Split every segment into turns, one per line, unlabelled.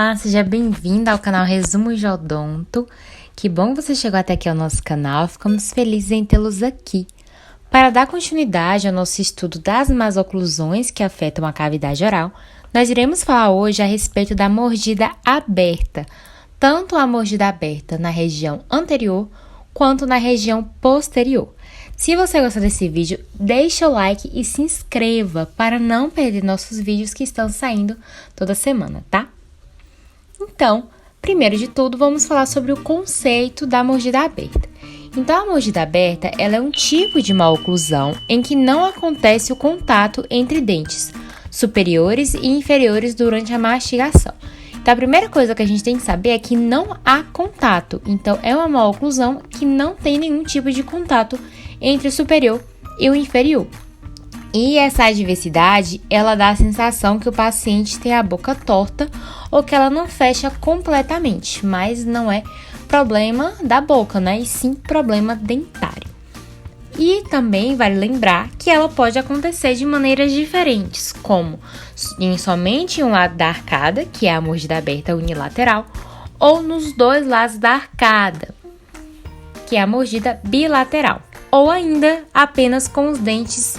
Olá, seja bem-vinda ao canal Resumos de Odonto. Que bom que você chegou até aqui ao nosso canal, ficamos felizes em tê-los aqui. Para dar continuidade ao nosso estudo das más oclusões que afetam a cavidade oral, nós iremos falar hoje a respeito da mordida aberta, tanto a mordida aberta na região anterior quanto na região posterior. Se você gostou desse vídeo, deixa o like e se inscreva para não perder nossos vídeos que estão saindo toda semana, tá? Então, primeiro de tudo, vamos falar sobre o conceito da mordida aberta. Então, a mordida aberta, ela é um tipo de má oclusão em que não acontece o contato entre dentes superiores e inferiores durante a mastigação. Então, a primeira coisa que a gente tem que saber é que não há contato. Então, é uma má oclusão que não tem nenhum tipo de contato entre o superior e o inferior. E essa adversidade, ela dá a sensação que o paciente tem a boca torta ou que ela não fecha completamente, mas não é problema da boca, né? E sim problema dentário. E também vale lembrar que ela pode acontecer de maneiras diferentes, como em somente um lado da arcada, que é a mordida aberta unilateral, ou nos dois lados da arcada, que é a mordida bilateral, ou ainda apenas com os dentes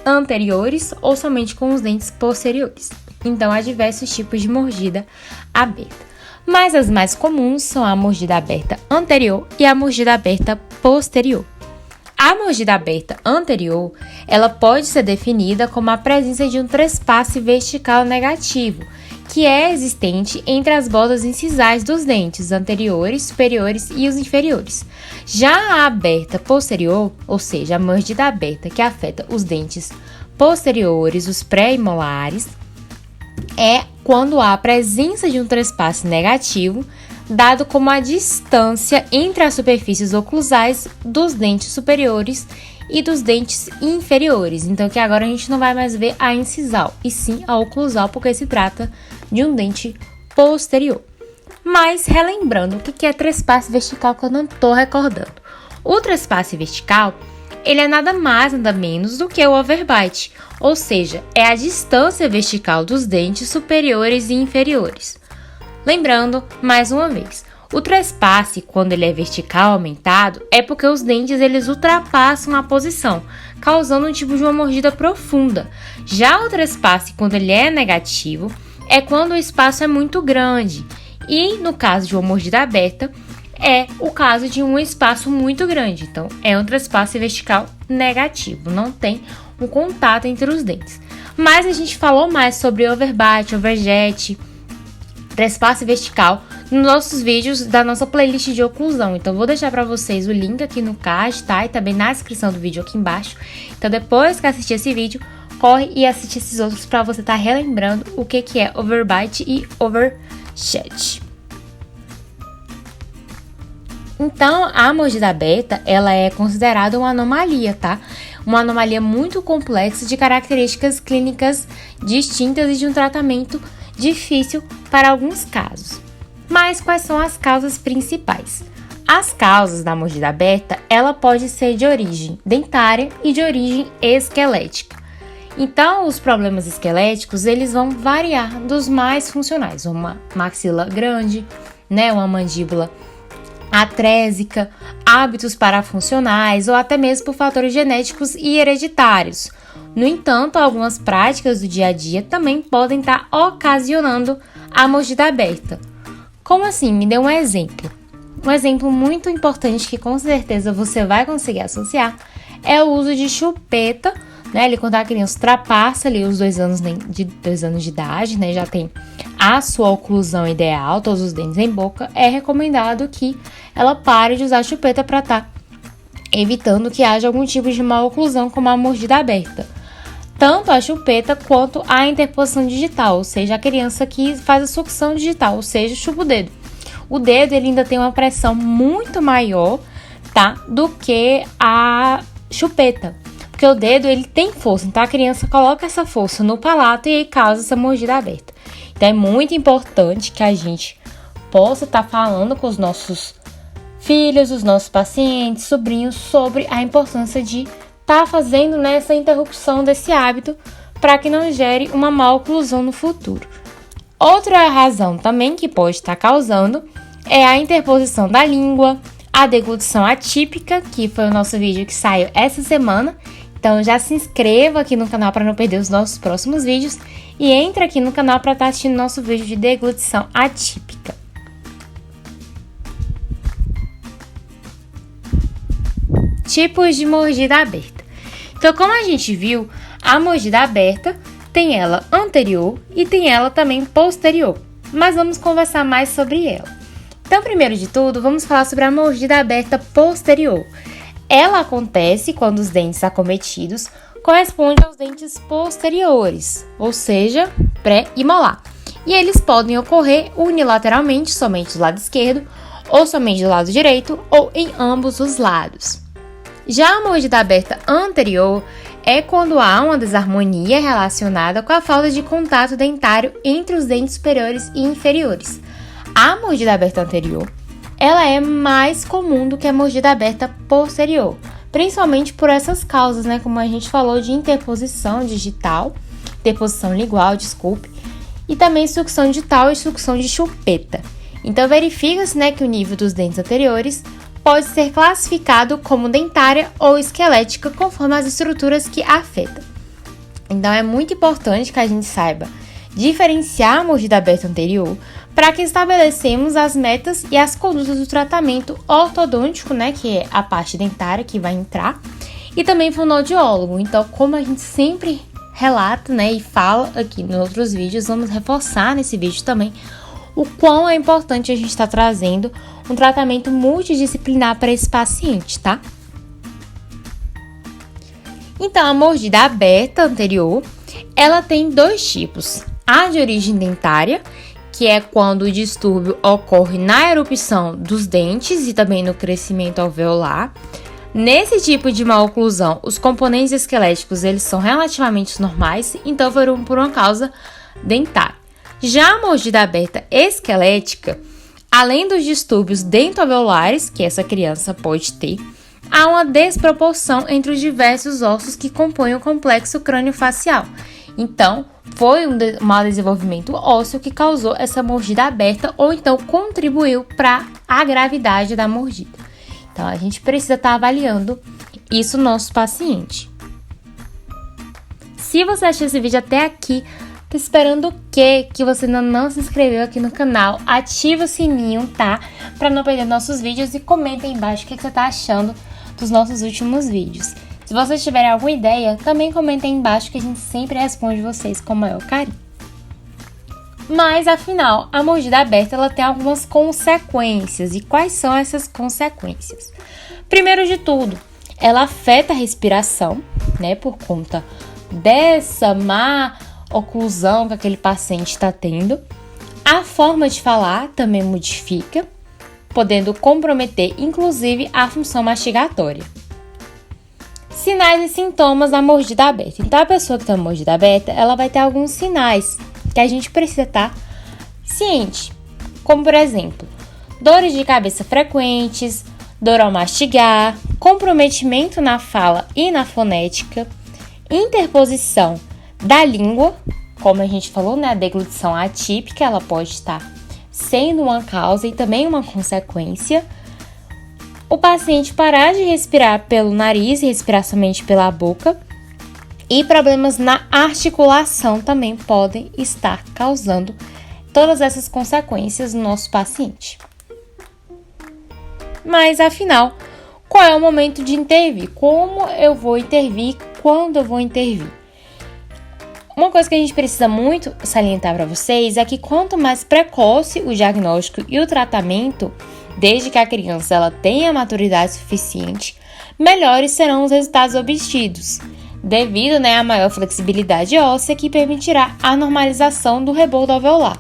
anteriores ou somente com os dentes posteriores. Então, há diversos tipos de mordida aberta. Mas as mais comuns são a mordida aberta anterior e a mordida aberta posterior. A mordida aberta anterior, ela pode ser definida como a presença de um trespasse vertical negativo, que é existente entre as bordas incisais dos dentes anteriores, superiores e os inferiores. Já a aberta posterior, ou seja, a mordida aberta que afeta os dentes posteriores, os pré-molares, é quando há a presença de um trespasse negativo, dado como a distância entre as superfícies oclusais dos dentes superiores e dos dentes inferiores. Então, que agora a gente não vai mais ver a incisal, e sim a oclusal, porque se trata de um dente posterior. Mas, relembrando, o que é trespasse vertical que eu não estou recordando? O trespasse vertical, ele é nada mais, nada menos do que o overbite, ou seja, é a distância vertical dos dentes superiores e inferiores. Lembrando, mais uma vez, o trespasse, quando ele é vertical aumentado, é porque os dentes eles ultrapassam a posição, causando um tipo de uma mordida profunda. Já o trespasse, quando ele é negativo, é quando o espaço é muito grande. E no caso de uma mordida aberta, é o caso de um espaço muito grande. Então, é um trespasse vertical negativo, não tem um contato entre os dentes. Mas a gente falou mais sobre overbite, overjet, trespasse vertical nos nossos vídeos da nossa playlist de oclusão. Então, vou deixar para vocês o link aqui no card, tá? E também na descrição do vídeo aqui embaixo. Então, depois que assistir esse vídeo, corre e assiste esses outros para você estar relembrando o que é overbite e overjet. Então, a mordida aberta, ela é considerada uma anomalia, tá? Uma anomalia muito complexa de características clínicas distintas e de um tratamento difícil para alguns casos. Mas quais são as causas principais? As causas da mordida aberta, ela pode ser de origem dentária e de origem esquelética. Então, os problemas esqueléticos, eles vão variar dos mais funcionais, uma maxila grande, né, uma mandíbula atrésica, hábitos parafuncionais ou até mesmo por fatores genéticos e hereditários. No entanto, algumas práticas do dia a dia também podem estar ocasionando a mordida aberta. Como assim? Me dê um exemplo. Um exemplo muito importante que com certeza você vai conseguir associar é o uso de chupeta, né? Ele, quando a criança ultrapassa ali os 2 anos de idade, né? Já tem a sua oclusão ideal, todos os dentes em boca, é recomendado que ela pare de usar a chupeta para estar evitando que haja algum tipo de má oclusão, como a mordida aberta. Tanto a chupeta quanto a interposição digital, ou seja, a criança que faz a sucção digital, ou seja, chupa o dedo. O dedo ele ainda tem uma pressão muito maior, tá, do que a chupeta, porque o dedo ele tem força, então a criança coloca essa força no palato e aí causa essa mordida aberta. Então é muito importante que a gente possa estar falando com os nossos filhos, os nossos pacientes, sobrinhos, sobre a importância de estar fazendo essa interrupção desse hábito para que não gere uma má oclusão no futuro. Outra razão também que pode estar causando é a interposição da língua, a deglutição atípica, que foi o nosso vídeo que saiu essa semana. Então já se inscreva aqui no canal para não perder os nossos próximos vídeos e entra aqui no canal para estar assistindo nosso vídeo de deglutição atípica. Tipos de mordida aberta. Então, como a gente viu, a mordida aberta tem ela anterior e tem ela também posterior, mas vamos conversar mais sobre ela. Então, primeiro de tudo, vamos falar sobre a mordida aberta posterior. Ela acontece quando os dentes acometidos correspondem aos dentes posteriores, ou seja, pré e molar. E eles podem ocorrer unilateralmente, somente do lado esquerdo, ou somente do lado direito, ou em ambos os lados. Já a mordida aberta anterior é quando há uma desarmonia relacionada com a falta de contato dentário entre os dentes superiores e inferiores. A mordida aberta anterior, ela é mais comum do que a mordida aberta posterior, principalmente por essas causas, né, como a gente falou, de interposição digital, interposição lingual, e também sucção digital e sucção de chupeta. Então verifica-se, né, que o nível dos dentes anteriores pode ser classificado como dentária ou esquelética, conforme as estruturas que afetam. Então, é muito importante que a gente saiba diferenciar a mordida aberta anterior para que estabelecemos as metas e as condutas do tratamento ortodôntico, né, que é a parte dentária que vai entrar, e também fonoaudiólogo. Então, como a gente sempre relata, né, e fala aqui nos outros vídeos, vamos reforçar nesse vídeo também o quão é importante a gente estar trazendo um tratamento multidisciplinar para esse paciente, tá? Então, a mordida aberta anterior, ela tem dois tipos. A de origem dentária, que é quando o distúrbio ocorre na erupção dos dentes e também no crescimento alveolar. Nesse tipo de maloclusão, os componentes esqueléticos eles são relativamente normais, então foram por uma causa dentária. Já a mordida aberta esquelética, além dos distúrbios dentoalveolares que essa criança pode ter, há uma desproporção entre os diversos ossos que compõem o complexo crânio-facial. Então, foi um mau desenvolvimento ósseo que causou essa mordida aberta ou então contribuiu para a gravidade da mordida. Então, a gente precisa estar avaliando isso no nosso paciente. Se você achou esse vídeo até aqui, tá esperando o quê? Que você ainda não se inscreveu aqui no canal, ativa o sininho, tá? Pra não perder nossos vídeos e comenta aí embaixo o que você tá achando dos nossos últimos vídeos. Se vocês tiverem alguma ideia, também comenta aí embaixo que a gente sempre responde vocês com o maior carinho. Mas, afinal, a mordida aberta ela tem algumas consequências. E quais são essas consequências? Primeiro de tudo, ela afeta a respiração, né? Por conta dessa má oclusão que aquele paciente está tendo. A forma de falar também modifica, podendo comprometer, inclusive, a função mastigatória. Sinais e sintomas da mordida aberta. Então, a pessoa que tem uma mordida aberta, ela vai ter alguns sinais que a gente precisa estar ciente. Como, por exemplo, dores de cabeça frequentes, dor ao mastigar, comprometimento na fala e na fonética, interposição da língua, como a gente falou, né, a deglutição atípica, ela pode estar sendo uma causa e também uma consequência. O paciente parar de respirar pelo nariz e respirar somente pela boca. E problemas na articulação também podem estar causando todas essas consequências no nosso paciente. Mas, afinal, qual é o momento de intervir? Como eu vou intervir? Quando eu vou intervir? Uma coisa que a gente precisa muito salientar para vocês é que quanto mais precoce o diagnóstico e o tratamento, desde que a criança ela tenha maturidade suficiente, melhores serão os resultados obtidos, devido, né, à maior flexibilidade óssea que permitirá a normalização do rebordo alveolar,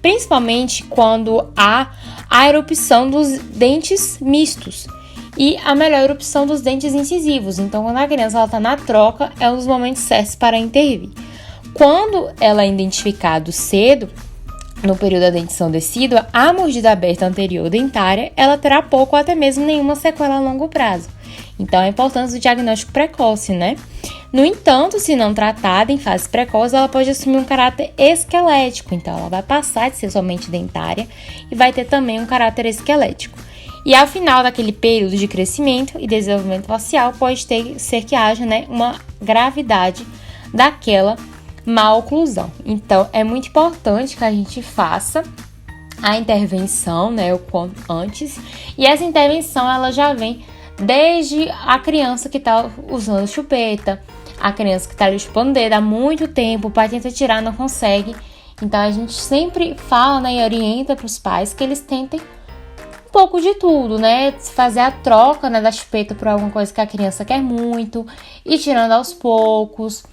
principalmente quando há a erupção dos dentes mistos e a melhor erupção dos dentes incisivos. Então, quando a criança está na troca, é um dos momentos certos para intervir. Quando ela é identificada cedo, no período da dentição decídua, a mordida aberta anterior dentária, ela terá pouco ou até mesmo nenhuma sequela a longo prazo. Então, a importância do diagnóstico precoce, né? No entanto, se não tratada em fase precoce, ela pode assumir um caráter esquelético. Então, ela vai passar de ser somente dentária e vai ter também um caráter esquelético. E ao final daquele período de crescimento e desenvolvimento facial, pode ser que haja, né, uma gravidade daquela maloclusão. Então, é muito importante que a gente faça a intervenção, né, o quanto antes. E essa intervenção, ela já vem desde a criança que está usando chupeta, a criança que está ali chupando o dedo há muito tempo, o pai tenta tirar, não consegue. Então, a gente sempre fala, né, e orienta para os pais que eles tentem um pouco de tudo, né? Fazer a troca, né, da chupeta por alguma coisa que a criança quer muito, e tirando aos poucos.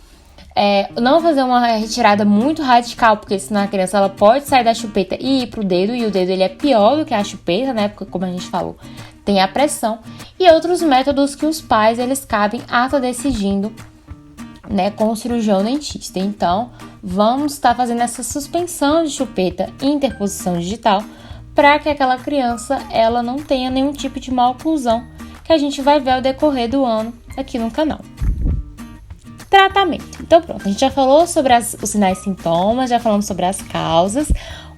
Não fazer uma retirada muito radical, porque senão a criança ela pode sair da chupeta e ir pro dedo, e o dedo ele é pior do que a chupeta, né? Porque, como a gente falou, tem a pressão. E outros métodos que os pais eles cabem a estar decidindo, né, com o cirurgião dentista. Então, vamos estar fazendo essa suspensão de chupeta e interposição digital para que aquela criança ela não tenha nenhum tipo de maloclusão, que a gente vai ver ao decorrer do ano aqui no canal. Tratamento. Então pronto, a gente já falou sobre os sinais e sintomas, já falamos sobre as causas,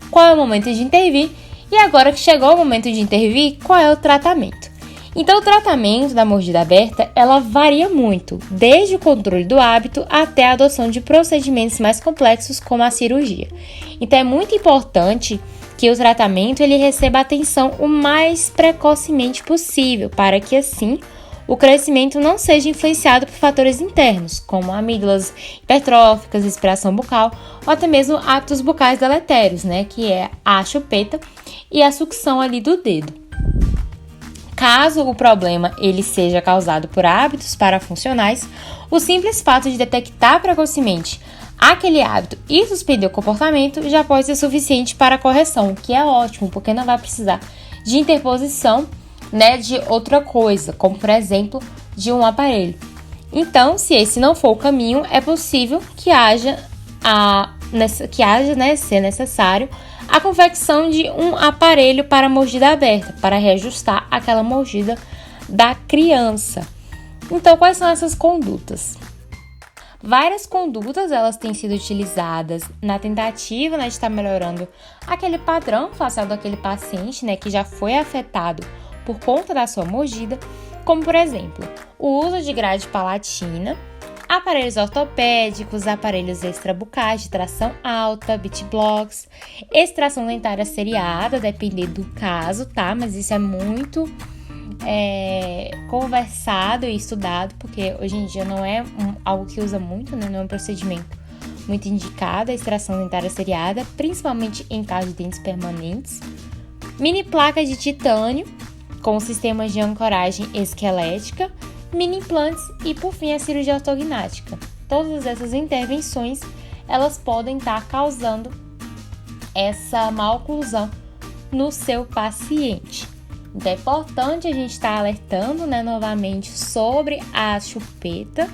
qual é o momento de intervir, e agora que chegou o momento de intervir, qual é o tratamento? Então o tratamento da mordida aberta, ela varia muito, desde o controle do hábito até a adoção de procedimentos mais complexos como a cirurgia. Então é muito importante que o tratamento ele receba atenção o mais precocemente possível, para que assim o crescimento não seja influenciado por fatores internos, como amígdalas hipertróficas, respiração bucal, ou até mesmo hábitos bucais deletérios, né, que é a chupeta e a sucção ali do dedo. Caso o problema ele seja causado por hábitos parafuncionais, o simples fato de detectar precocemente aquele hábito e suspender o comportamento já pode ser suficiente para a correção, o que é ótimo, porque não vai precisar de interposição, né, de outra coisa, como por exemplo, de um aparelho. Então, se esse não for o caminho, é possível que haja, né, ser necessário a confecção de um aparelho para mordida aberta, para reajustar aquela mordida da criança. Então, quais são essas condutas? Várias condutas elas têm sido utilizadas na tentativa, né, de estar melhorando aquele padrão facial daquele paciente, né, que já foi afetado por conta da sua mordida, como por exemplo, o uso de grade palatina, aparelhos ortopédicos, aparelhos extrabucais de tração alta, bit blocks, extração dentária seriada, dependendo do caso, tá? Mas isso é muito conversado e estudado, porque hoje em dia não é algo que usa muito, né? Não é um procedimento muito indicado, a extração dentária seriada, principalmente em caso de dentes permanentes. Mini placas de titânio, com sistemas de ancoragem esquelética, mini implantes e, por fim, a cirurgia ortognática. Todas essas intervenções, elas podem estar causando essa maloclusão no seu paciente. Então, é importante a gente estar alertando, né, novamente sobre a chupeta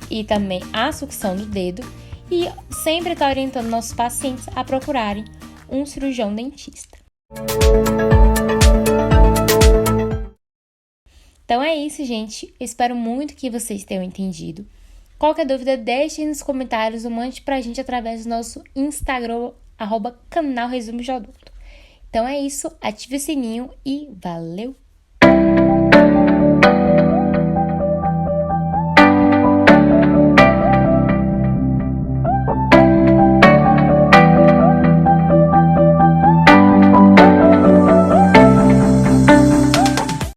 e também a sucção do dedo e sempre estar orientando nossos pacientes a procurarem um cirurgião dentista. Então é isso, gente. Eu espero muito que vocês tenham entendido. Qualquer dúvida, deixem nos comentários ou mande pra gente através do nosso Instagram, @canal Resumo de Odonto. Então é isso, ative o sininho e valeu!